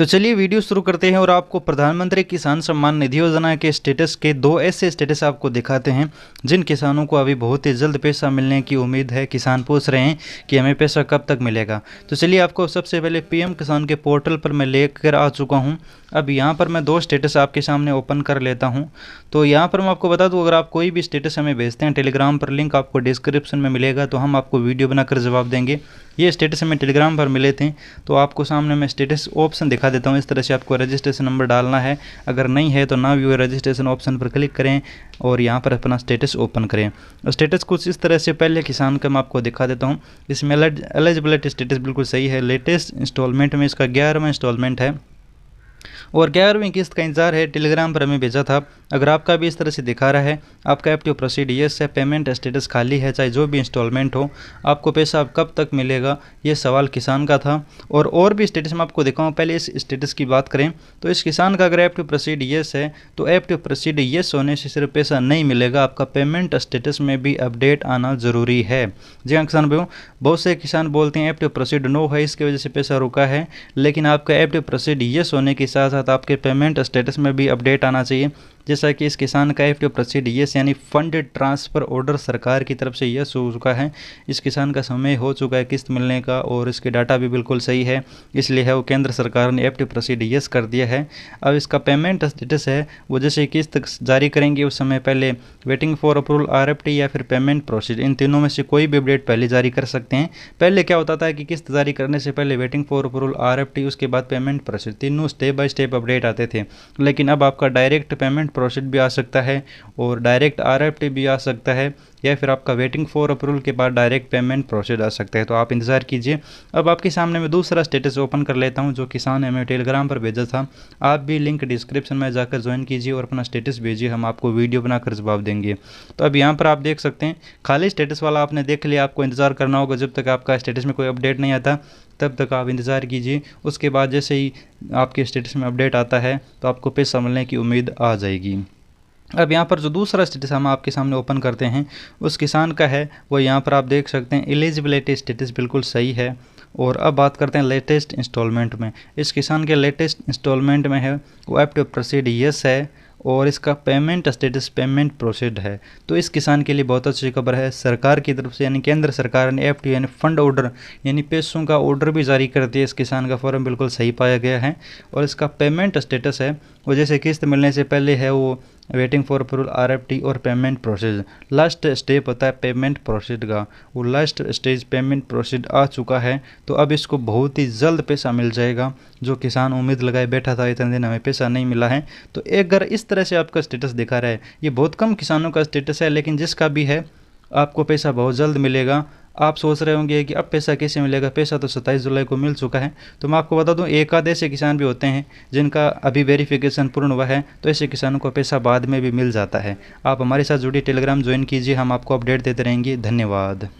तो चलिए वीडियो शुरू करते हैं और आपको प्रधानमंत्री किसान सम्मान निधि योजना के स्टेटस के दो ऐसे स्टेटस आपको दिखाते हैं जिन किसानों को अभी बहुत ही जल्द पैसा मिलने की उम्मीद है। किसान पूछ रहे हैं कि हमें पैसा कब तक मिलेगा। तो चलिए आपको सबसे पहले पीएम किसान के पोर्टल पर मैं लेकर आ चुका हूं। अब यहाँ पर मैं दो स्टेटस आपके सामने ओपन कर लेता हूं। तो यहाँ पर मैं आपको बता दूं, अगर आप कोई भी स्टेटस हमें भेजते हैं टेलीग्राम पर, लिंक आपको डिस्क्रिप्शन में मिलेगा, तो हम आपको वीडियो बनाकर जवाब देंगे। ये स्टेटस हमें टेलीग्राम पर मिले थे, तो आपको सामने मैं स्टेटस ऑप्शन दिखा देता हूँ। इस तरह से आपको रजिस्ट्रेशन नंबर डालना है, अगर नहीं है तो नाउ व्यू रजिस्ट्रेशन ऑप्शन पर क्लिक करें और यहाँ पर अपना स्टेटस ओपन करें। स्टेटस कुछ इस तरह से पहले किसान का मैं आपको दिखा देता हूँ। इसमें एलिजिबिलिटी स्टेटस बिल्कुल सही है। लेटेस्ट इंस्टॉलमेंट में इसका 11वां इंस्टॉलमेंट है और 11वीं किस्त का इंतजार है। टेलीग्राम पर हमें भेजा था। अगर आपका भी इस तरह से दिखा रहा है, आपका एक्टिव प्रोसीड यस है, पेमेंट स्टेटस खाली है, चाहे जो भी इंस्टॉलमेंट हो, आपको पैसा अब कब तक मिलेगा, ये सवाल किसान का था। और भी स्टेटस मैं आपको दिखाऊँ। पहले इस स्टेटस की बात करें तो इस किसान का अगर एक्टिव प्रोसीड यस है तो एक्टिव प्रोसीड यस होने से सिर्फ पैसा नहीं मिलेगा, आपका पेमेंट स्टेटस में भी अपडेट आना ज़रूरी है। जी हाँ किसान भाइयों, बहुत से किसान बोलते हैं एक्टिव प्रोसीड नो है, इसकी वजह से पैसा रुका है, लेकिन आपका एक्टिव प्रोसीड यस होने के साथ साथ आपके पेमेंट स्टेटस में भी अपडेट आना चाहिए। जैसा कि इस किसान का एक्टिव प्रोसीड यस यानी फंड ट्रांसफ़र ऑर्डर सरकार की तरफ से यस हो चुका है। इस किसान का समय हो चुका है किस्त मिलने का और इसके डाटा भी बिल्कुल सही है, इसलिए है वो केंद्र सरकार ने एक्टिव प्रोसीड यस कर दिया है। अब इसका पेमेंट स्टेटस है वो जैसे किस्त जारी करेंगे उस समय पहले वेटिंग फॉर अप्रूवल आरएफटी या फिर पेमेंट प्रोसीड, इन तीनों में से कोई भी अपडेट पहले जारी कर सकते हैं। पहले क्या होता था कि किस्त जारी करने से पहले वेटिंग फॉर अप्रूवल आरएफटी, उसके बाद पेमेंट प्रोसीड, तीनों स्टेप बाय स्टेप अपडेट आते थे। लेकिन अब आपका डायरेक्ट पेमेंट प्रोसीड भी आ सकता है और डायरेक्ट आरएफटी भी आ सकता है, या फिर आपका वेटिंग फॉर अप्रूवल के बाद डायरेक्ट पेमेंट प्रोसीड आ सकता है। तो आप इंतज़ार कीजिए। अब आपके सामने मैं दूसरा स्टेटस ओपन कर लेता हूं जो किसान ने हमें टेलीग्राम पर भेजा था। आप भी लिंक डिस्क्रिप्शन में जाकर ज्वाइन कीजिए और अपना स्टेटस भेजिए, हम आपको वीडियो बनाकर जवाब देंगे। तो अब यहाँ पर आप देख सकते हैं खाली स्टेटस वाला आपने देख लिया। आपको इंतज़ार करना होगा जब तक आपका स्टेटस में कोई अपडेट नहीं आता, तब तक आप इंतज़ार कीजिए। उसके बाद जैसे ही आपके स्टेटस में अपडेट आता है तो आपको पैसा मिलने की उम्मीद आ जाएगी। अब यहाँ पर जो दूसरा स्टेटस हम आपके सामने ओपन करते हैं उस किसान का है, वो यहाँ पर आप देख सकते हैं एलिजिबिलिटी स्टेटस बिल्कुल सही है। और अब बात करते हैं लेटेस्ट इंस्टॉलमेंट में। इस किसान के लेटेस्ट इंस्टॉलमेंट में है वो एक्टिव प्रोसीड यस है और इसका पेमेंट स्टेटस पेमेंट प्रोसीड है। तो इस किसान के लिए बहुत अच्छी खबर है। सरकार की तरफ से यानी केंद्र सरकार ने एफटी यानी फंड ऑर्डर यानी पैसों का ऑर्डर भी जारी कर दिया। इस किसान का फॉर्म बिल्कुल सही पाया गया है और इसका पेमेंट स्टेटस है वो जैसे किस्त मिलने से पहले है वो वेटिंग फॉर अप्रूवल आरएफटी और पेमेंट प्रोसीड। लास्ट स्टेप होता है पेमेंट प्रोसीड का, वो लास्ट स्टेज पेमेंट प्रोसीड आ चुका है। तो अब इसको बहुत ही जल्द पैसा मिल जाएगा। जो किसान उम्मीद लगाए बैठा था इतने दिन हमें पैसा नहीं मिला है, तो एक अगर इस तरह से आपका स्टेटस दिखा रहा है, ये बहुत कम किसानों का स्टेटस है, लेकिन जिसका भी है आपको पैसा बहुत जल्द मिलेगा। आप सोच रहे होंगे कि अब पैसा कैसे मिलेगा, पैसा तो 27 जुलाई को मिल चुका है। तो मैं आपको बता दूं, एक आध ऐसे किसान भी होते हैं जिनका अभी वेरिफिकेशन पूर्ण हुआ है, तो ऐसे किसानों को पैसा बाद में भी मिल जाता है। आप हमारे साथ जुड़िए, टेलीग्राम ज्वाइन कीजिए, हम आपको अपडेट देते रहेंगे। धन्यवाद।